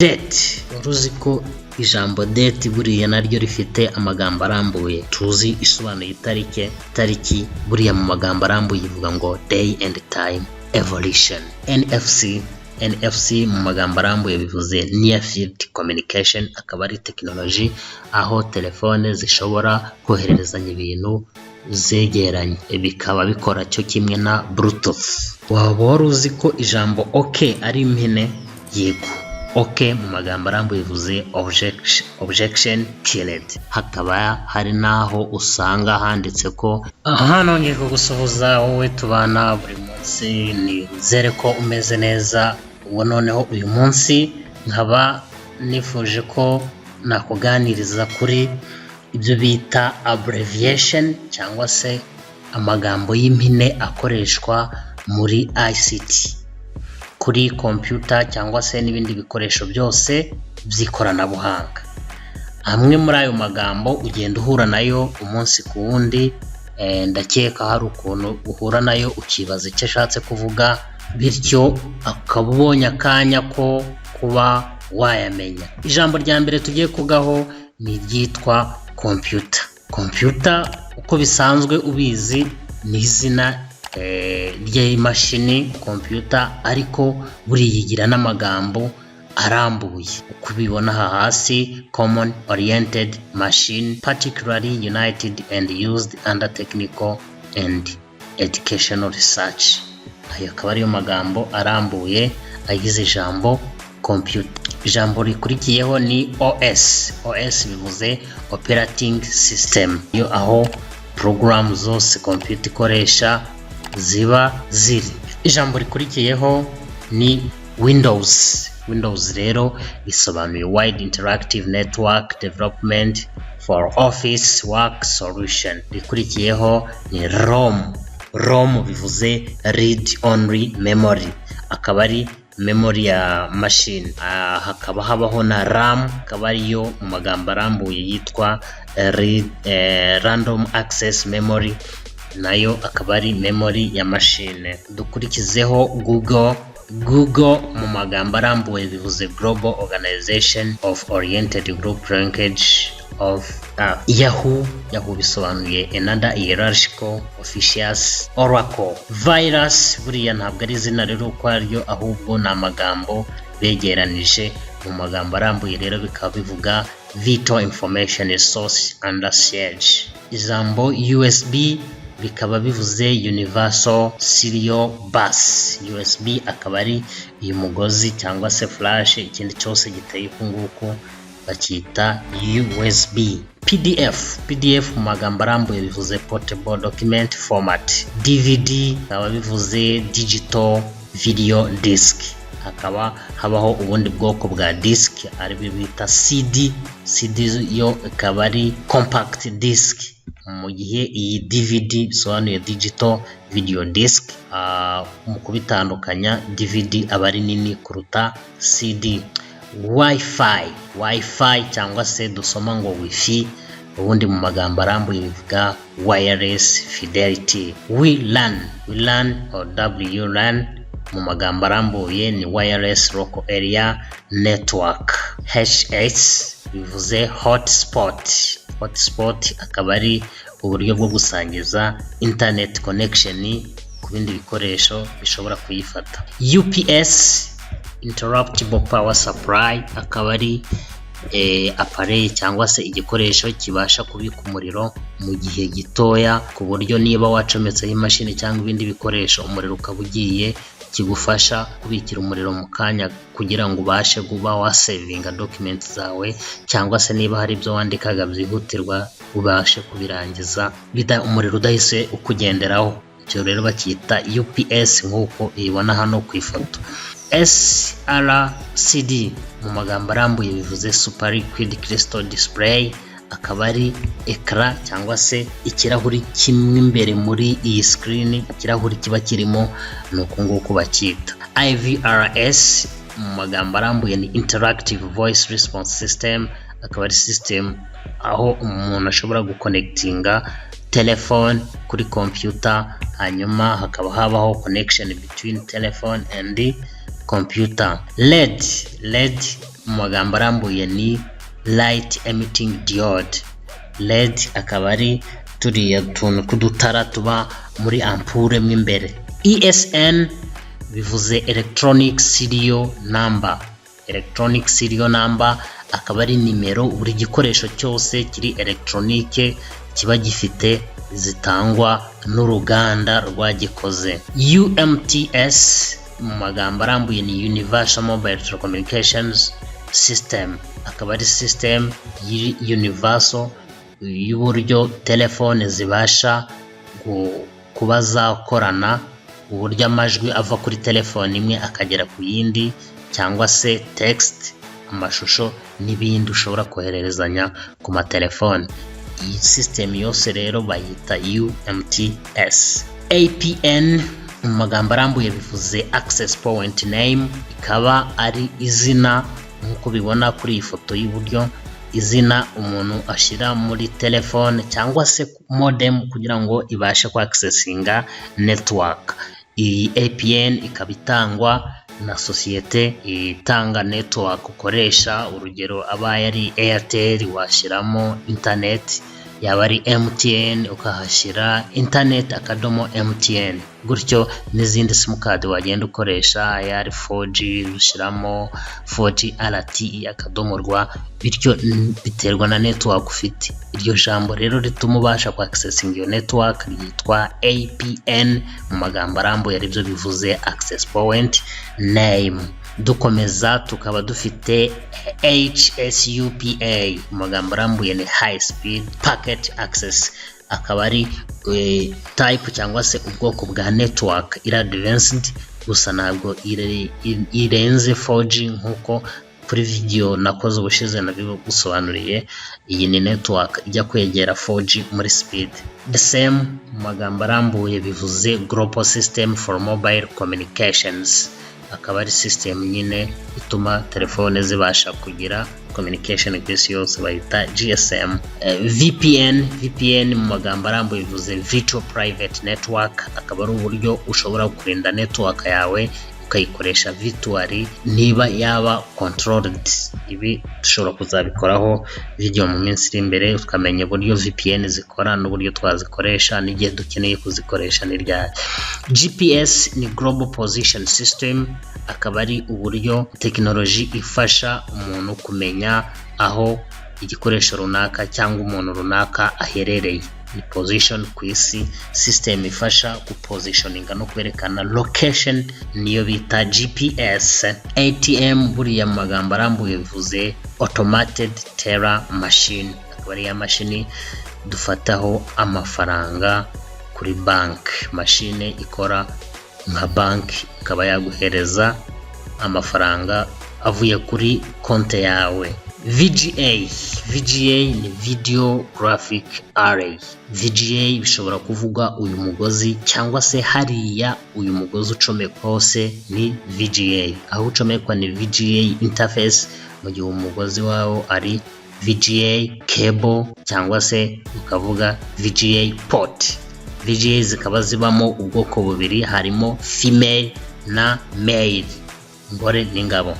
Date, uruzi ko ijambo date buriya naryo rifite amagambo arambuye, tuzi isobanuye itariki buriya mu magambo arambuye ivuga ngo day and time evolution. NFC mu magambo arambuye bivuze near field communication, akaba ari technology aho telefone zishobora kohererezanya ibintu zegeranye, bikaba bikora cyo kimwe na Bluetooth. Waba wari uzi ko ijambo OK ari impine? Yego, OK mu magambo arambuye bivuze objection killed. Hakaba hari naho usanga handitse ko hano ngiye kugusuhuza wowe tubana buri munsi, nizere ko umeze neza. Ubu noneho uyu munsi nkaba nifuje ko nakuganiriza kuri ibyo bita abbreviation cyangwa se amagambo y'impine akoreshwa muri ICT, kuri computer cyangwa se n'ibindi bikoresho byose by'ikoranabuhanga. Amwe muri ayo magambo ugenda uhura nayo umunsi ku wundi, ndakeka hari ukuntu uhura nayo ukibaza icyo ashatse kuvuga, bityo akaba ubonye akanya ko kuba wayamenya. Ijambo rya mbere tugiye kugaho ni iryitwa computer. Computer uko bisanzwe ubizi ni izina ry'imashini computer, ariko buri yigira n'amagambo arambuye uko ubibona aha hasi: common oriented machine, particularly united and used under technical and educational research. Ayo akaba ariyo magambo arambuye agize ijambo computer. Ijambo rikurikiyeho ni OS. OS bivuze operating system, yo aho program zose computer ikoresha ziba ziri. Ijambo rikurikiyeho ni Windows. Windows rero bisobanuye wide interactive network development for office work solution. Rikurikiyeho ni ROM. ROM bivuze read only memory, akaba ari memory ya machine. Hakaba habaho na RAM, akaba ariyo mu magambo arambuye yitwa random access memory, nayo akaba ari memory ya machine. Dukurikizeho Google. Google mu magambo arambuye bivuze global organization of oriented group linkage of Yahoo. Yahoo bisobanuye another hierarchical officious oracle. Virus buriya ntabwo ari izina rero uko aryo, ahubwo ni amagambo begeranije mu magambo arambuye, rero bikaba bivuga vital information resource under siege. Ijambo USB bikaba bivuze universal serial bus. USB akaba ari uyu mugozi cyangwa se flash, ikindi cyose giteye uku nguku bakita USB. PDF mu magambo arambuye bivuze portable document format. DVD akaba bivuze digital video disc. Hakaba habaho ubundi bwoko bwa disc ari bita CD. CD yo ikaba ari compact disc, mu gihe iyi DVD bisobanuye digital video disc. Mu kubitandukanya, DVD aba ari nini kuruta CD. Wi-Fi cyangwa se dusoma ngo wifi, ubundi mu magambo arambuye bivuga wireless fidelity. WLAN or WLAN mu magambo arambuye ni wireless local area network. HS bivuze hotspot, akaba ari uburyo bwo gusangiza internet connection ku bindi bikoresho bishobora kuyifata. UPS interruptible power supply, akaba ari appareil cyangwa se igikoresho kibasha kubika umuriro mu gihe gitoya, ku buryo niba wacometseho imashini cyangwa ibindi bikoresho umuriro ukaba ugiye, kigufasha kubikira umuriro mu kanya kugira ngo ubashe kuba wasavinga documents zawe, cyangwa se niba hari ibyo wandikaga byihutirwa ubashe kubirangiza umuriro udahise ukugenderaho. Icyo rero bakita UPS nk'uko ibona hano ku ifoto. SRCD mu magambo arambuye bivuze super liquid crystal display, akaba ari ekara cyangwa se ikirahuri kimwe imbere muri iyi screen, ikirahuri kiba kirimo nuko nguko bakita. IVRS mu magambo arambuye ni interactive voice response system, akaba ari system aho umuntu ashobora guconnectinga telephone kuri computer, hanyuma hakaba habaho connection between telephone and computer. LED mu magambo arambuye ni light emitting diode. LED akaba ari turiya tuntu k'udutara tuba muri ampure mo imbere. ESN bivuze electronic serial number. Electronic serial number akaba ari nimero buri gikoresho cyose kiri electronique kiba gifite zitangwa n'uruganda rwagikoze. UMTS mu magambo arambuye ni Universal Mobile Telecommunications System. Akaba ari system universal y'uburyo telefone zibasha kuba zakorana, uburyo amajwi ava kuri telefone imwe akagera ku yindi, cyangwa se text, amashusho n'ibindi ushobora kohererezanya ku matelefone. Iyi system yose rero bayita UMTS. APN mu magambo arambuye bivuze access point name, ikaba ari izina nk'uko bibona kuri iyi foto y'uburyo, izina umuntu ashyira muri telefone cyangwa se modem kugira ngo ibashe ku accessinga network. Iyi APN ikaba itangwa na sosiyete itanga network ukoresha, urugero abaye ari Airtel washyiramo internet, yaba ari MTN ukahashyira internet akadomo MTN, gutyo n'izindi simukadi wagenda ukoresha, yari 4G ushyiramo 4G LTE akadomo rwa, bityo biterwa na network ufite. Iryo jambo rero rituma ubasha ku accessing iyo network ryitwa APN mu magambo arambuye, aribyo bivuze access point name. Dukomeza tukaba dufite HSUPA mu magambo arambuye ni high speed packet access. Akaba ari type cyangwa se ubwoko bwa network iri advanced, gusa ntabwo irenze 4G nk'uko kuri video nakoze ubushize nabigusobanuriye. Iyi ni network ijya kwegera 4G muri speed. The same mu magambo arambuye bivuze global system for mobile communications. Akaba ari system nyine ituma telefone zibasha kugira communication ku isi yose, bayita GSM. VPN mu magambo arambuye bivuze virtual private network. Akaba ari uburyo ushobora kurinda network yawe ukayikoresha virtually niba yaba controlled. Ibi dushobora kuzabikoraho video mu minsi iri imbere, tukamenya uburyo VPN zikora n'uburyo twazikoresha n'igihe dukeneye kuzikoresha n'irya. GPS ni Global Position System. Akaba ari uburyo technology ifasha umuntu kumenya aho igikoresho runaka cyangwa umuntu runaka aherereye. Ni position ku isi, system ifasha gupositioninga no kwerekana location, niyo bita GPS. ATM buriya mu magambo arambuye bivuze automated teller machine. Akaba ari ya mashini dufataho amafaranga kuri bank. Machine ikora nka bank, ikaba yaguhereza amafaranga avuye kuri konte yawe. VGA ni Video Graphic Array. VGA bishobora kuvuga uyu mugozi cyangwa se hariya uyu mugozi ucomekwa hose ni VGA. Aho ucomekwa ni VGA interface, mu gihe umugozi wawo ari VGA cable cyangwa se ukavuga VGA port. VGA zikaba zibamo ubwoko bubiri, harimo female na male, ngore n'ingabo.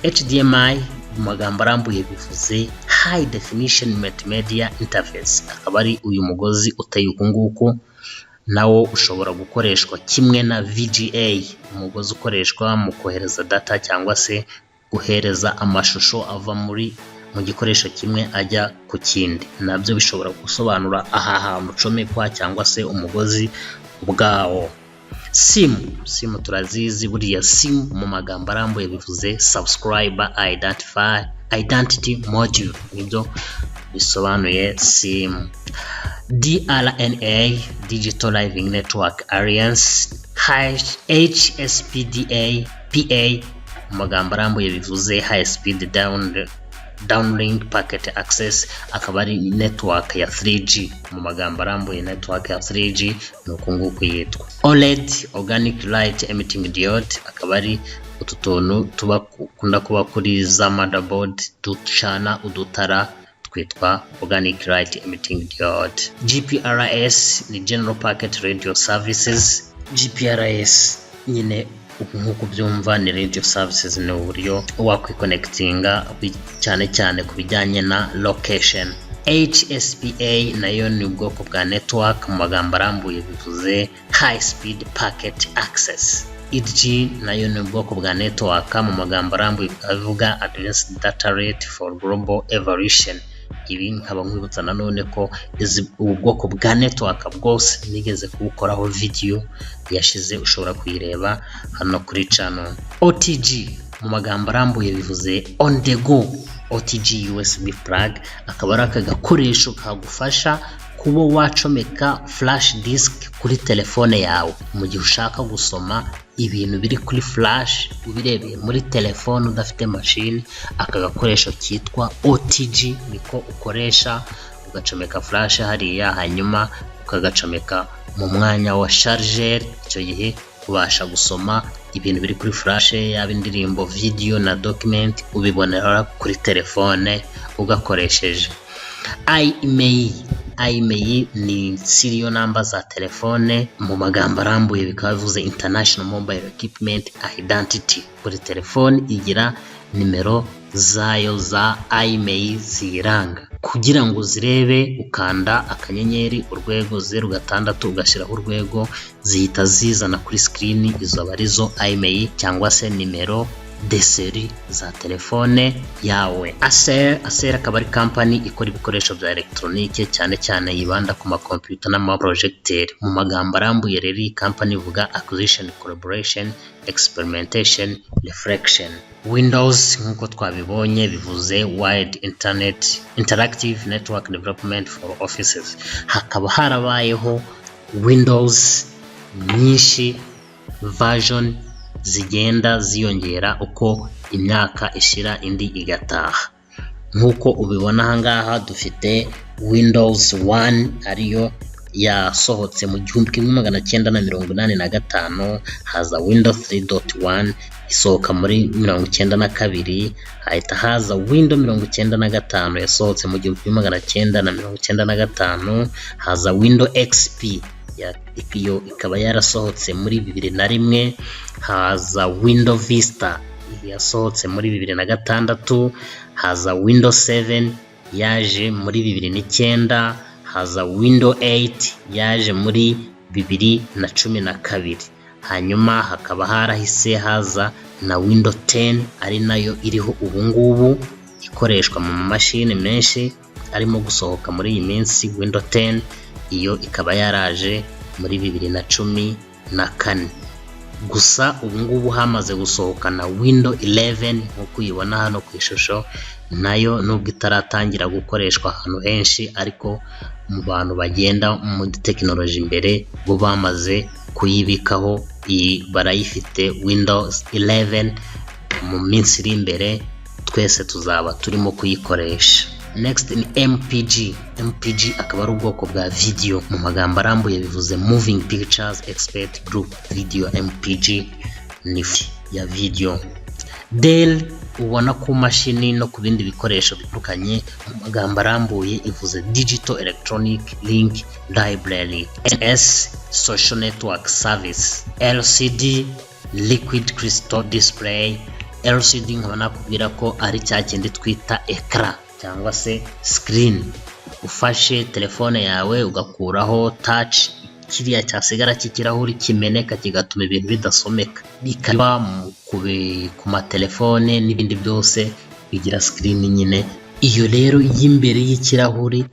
HDMI mu magambo arambuye bivuze High Definition Multimedia Interface. Akaba ari uyu mugozi uteye uku nguku, nawo ushobora gukoreshwa kimwe na VGA, umugozi ukoreshwa mu kohereza data cyangwa se guhereza amashusho ava mu gikoresho kimwe ajya ku kindi. Nabyo bishobora gusobanura aha hantu ucomekwa cyangwa se umugozi ubwawo. SIM turazizi, buriya SIM mu magambo arambuye bivuze Subscriber Identity Module, nibyo bisobanuye SIM. DRNA Digital Living Network Alliance. HSPDA PA mu magambo arambuye bivuze High Speed Downlink Packet Access. Akaba ari network ya 3G mu magambo arambuye. Network ya 3G nuko nguko yitwa. OLED Organic Light Emitting Diode. Akaba ari utu tuntu kunda kuba kuri za motherboard ducana udutara twitwa Organic Light Emitting Diode. GPRS ni General Packet Radio Services. GPRS nyine nk'uko byumva ni radio services, ni uburyo wakwiconnectinga cyane cyane ku bijyanye na location. HSPA nayo ni ubwoko bwa network, mu magambo arambuye bivuze high speed packet access. EDG nayo ni ubwoko bwa network, mu magambo arambuye bivuga advanced data rate for global evolution. Ibi nkaba nkwibutsa nanone ko ubwoko bwa network bwose nigeze kubukoraho video yashize, ushobora kuyireba hano kuri channel. OTG mu magambo arambuye bivuze on the go. OTG USB plug akaba ari aka gakoresho kagufasha kuba wacomeka flash disk kuri telefone yawe mu gihe ushaka gusoma ibintu biri kuri flash ubirebeye muri telefone udafite machine. Aka gakoresho kitwa OTG niko ukoresha, ugacomeka flash hariya, hanyuma ukagacomeka mu mwanya wa charger. Icyo gihe ubasha gusoma ibintu biri kuri flash, yaba indirimbo, video na document, ubibonera kuri telefone ugakoresheje. IMEI ni serial number za telefone, mu magambo arambuye bikaba bivuze International Mobile Equipment Identity. Buri telefone igira nimero zayo za IMEI ziranga. Kugira ngo zirebe ukanda akanyenyeri urwego 06 ugashyiraho urwego, zihita zizana kuri screen. Izo abarizo IMEI cyangwa se nimero de série za telefone yawe. Acer akaba ari company ikora ibikoresho bya electronique, cyane cyane yibanda ku ma computer n'ama projecteur. Mu magambo arambuye rero iyi company ivuga acquisition, collaboration, experimentation, reflection. Windows nk'uko twabibonye bivuze wide interactive network development for offices. Hakaba harabayeho Windows nyinshi, version zigenda ziyongera uko imyaka ishira indi igataha. Nk'uko ubibona ahangaha dufite Windows 1 ariyo yasohotse mu 1985, haza Windows 3.1 isohoka muri 92, hahita haza Windows 95 yasohotse mu 1995, haza Windows XP iyo ikaba yarasohotse muri 2001, haza Windows Vista yasohotse muri 2006, haza Windows 7 yaje muri 2009, haza Windows 8 yaje muri 2012, hanyuma hakaba harahise haza na Windows 10 ari nayo iriho ubungubu ikoreshwa mu mashini menshi arimo gusohoka muri iyi minsi. Windows 10 iyo ikaba yaraje muri 2014. Gusa ubungubu hamaze gusohoka na Windows 11 nk'uko uyibona hano ku ishusho, nayo nubwo itaratangira gukoreshwa ahantu henshi, ariko mu bantu bagenda muri technology imbere bo bamaze kuyibikaho, barayifite Windows 11. Mu minsi iri imbere twese tuzaba turimo kuyikoresha. Next ni MPG. MPG akaba ari ubwoko bwa video, mu magambo arambuye bivuze Moving Pictures Expert Group Video. MPG ni ya video. Dell ubona ku mashini no ku bindi bikoresho bitandukanye, mu magambo arambuye ivuze Digital Electronic Link Library. NS Social Network Service. LCD Liquid Crystal Display. LCD nkaba nakubwira ko ari cya kindi twita ekran cyangwa se screen. Ufashe telefone yawe ugakuraho touch, kiriya cyasigara cy'ikirahuri kimeneka kigatuma ibintu bidasomeka, bikaba ku matelefone n'ibindi byose bigira screen nyine. Iyo rero y'imbere y'ikirahuri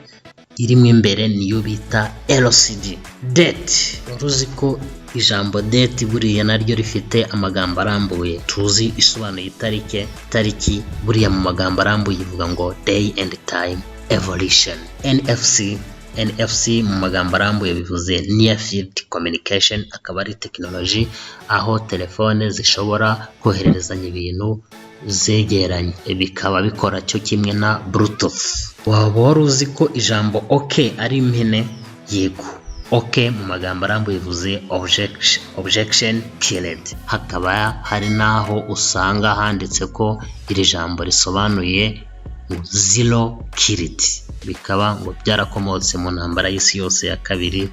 irimo imbere niyo bita LCD. Date, uruzi ko ijambo date buriya naryo rifite amagambo arambuye, tuzi isobanuye itariki buriya mu magambo arambuye ivuga ngo day and time evolution. NFC mu magambo arambuye bivuze near field communication, akaba ari technology aho telefone zishobora kohererezanya ibintu zegeranye, bikaba bikora cyo kimwe na Bluetooth. Waba wari uzi ko ijambo OK ari impine? Yego, OK mu magambo arambuye bivuze Objection Killed. Hakaba hari naho usanga handitse ko iri jambo risobanuye Zero Killed, bikaba ngo byarakomotse mu ntambara y'isi yose ya kabiri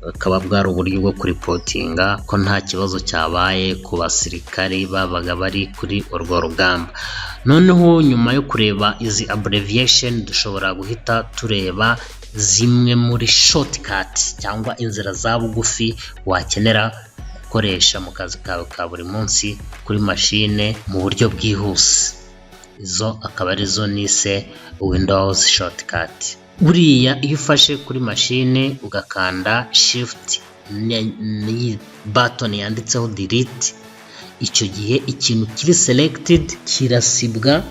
akaba bwari uburyo bwo kuripotinga ko nta kibazo cyabaye ku basirikari babaga bari kuri urwo rugamba. Noneho nyuma yo kureba izi abbreviation dushobora guhita tureba zimwe muri shortcut cyangwa inzira za bugufi wakenera gukoresha mu kazi kawe ka buri munsi kuri mashine mu buryo bwihuse. Izo akaba arizo nise Windows shortcut. Buriya iyo ufashe kuri mashine ugakanda shift ni button yanditseho delete, icyo gihe ikintu kiri selected kirasibwa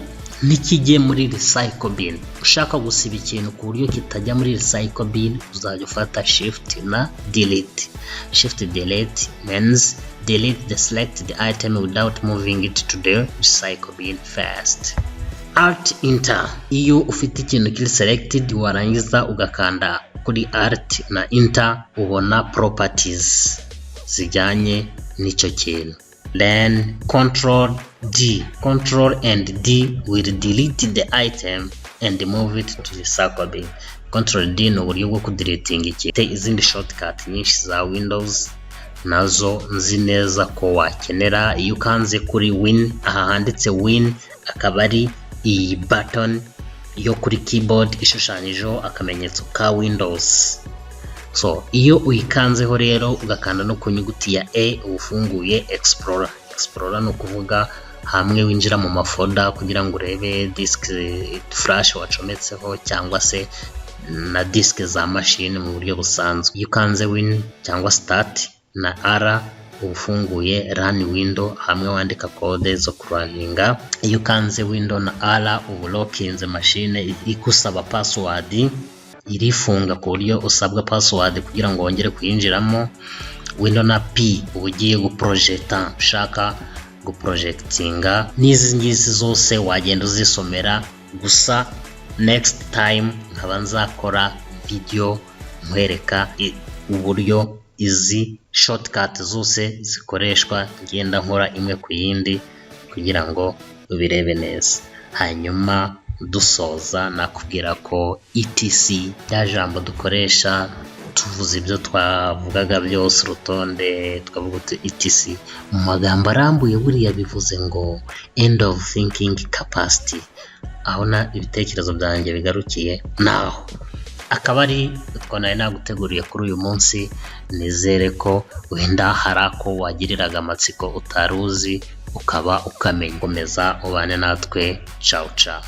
nikijye muri recycle bin. Ushaka gusiba ikintu ku buryo kitajya muri recycle bin uzajya ufata shift na delete. Shift delete means delete the selected item without moving it to the recycle bin first. Alt enter, iyo ufite ikintu kiri selected warangiza ugakanda kuri alt na enter ubona properties zijyanye n'icyo kintu. Then control and D will delete the item and move it to the recycle bin. Control D ni uburyo bwo kudeleting iki. Izindi shortcut nyinshi za Windows nazo nzi neza ko wakenera. Iyo ukanze kuri win, aha handitse win akaba ari iyi button yo kuri keyboard ishushanyijeho akamenyetso ka Windows. So iyo uyikanzeho rero ugakanda no ku nyuguti ya A ufunguye Explorer. Explorer no kuvuga hamwe winjira mu mafolder kugira ngo urebe disk flash wacometseho cyangwa se na disk za machine mu buryo busanzwe. Iyo ukanze win cyangwa start na R ufunguye run window hamwe wandika code zo kurunninga. Iyo ukanze window na R ublokinze machine ikusaba password, irifunga ku buryo usabwa password kugira ngo wongere kuyinjiramo. Window na P ugiye guprojecta, ushaka guprojectinga. N'izi ngizi zose wagenda uzisomera, gusa next time nkaba nzakora video nkwereka uburyo izi shortcut zose zikoreshwa, ngenda nkora imwe ku yindi kugira ngo ubirebe neza. Hanyuma dusoza nakubwira ko etc rya jambo dukoresha tuvuze ibyo twavugaga byose urutonde twavuga uti etc mu magambo arambuye buriya bivuze ngo end of thinking capacity. Aho na ibitekerezo byanjye bigarukiye naho. Akaba ari utwo nari naguteguriye kuri uyu munsi. Nizere ko wenda hari ako wagiriraga amatsiko utaruzi ukaba ukamenya. Komeza ubane natwe. Ciao ciao.